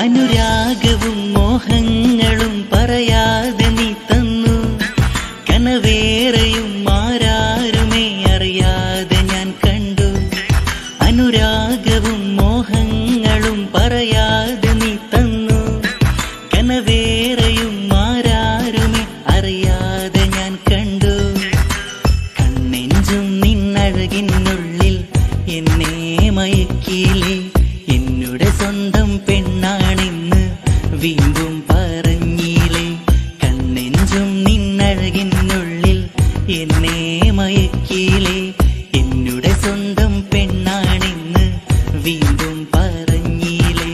അനുരാഗവും മോഹങ്ങളും പറയാതെ നീ തന്നു. കനവേറെയും ആരാരുമേ അറിയാതെ ഞാൻ കണ്ടു. അനുരാഗവും മോഹങ്ങളും പറയാതെ നീ തന്നു. കനവേറെയും ആരാരുമേ അറിയാതെ ഞാൻ കണ്ടു. കണ്ണെഞ്ചും നിന്നഴകിനുള്ളിൽ എന്നെ മയക്കിയില്ലേ. എന്നുടെ സ്വന്തം പെണ്ണാണെന്ന് വീണ്ടും പറഞ്ഞില്ലേ. കണ്ണെഞ്ചും നിന്നഴകിനുള്ളിൽ എന്നെ മയക്കിയില്ലേ. എന്നുടെ സ്വന്തം പെണ്ണാണെന്ന് വീണ്ടും പറഞ്ഞില്ലേ.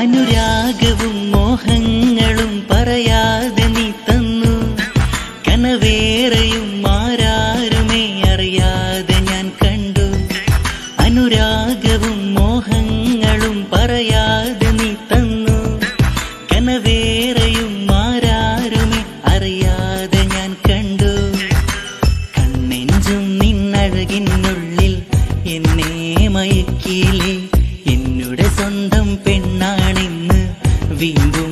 അനുരാഗവും മോഹങ്ങളും പറയാതെ നീ തന്നു. കനവേറെയും ആരാരുമേ അറിയാതെ ഞാൻ കണ്ടു. അനുരാഗവും മോഹങ്ങളും പറയാതെ നീ തന്നു. കനവേറെയും ആരാരുമേ അറിയാതെ ഞാൻ കണ്ടു. കണ്ണെഞ്ചും നിന്നഴകിനുള്ളിൽ എന്നെ മയക്കിയില്ലേ. എന്നുടെ സ്വന്തം പെണ്ണാണെന്ന് വീണ്ടും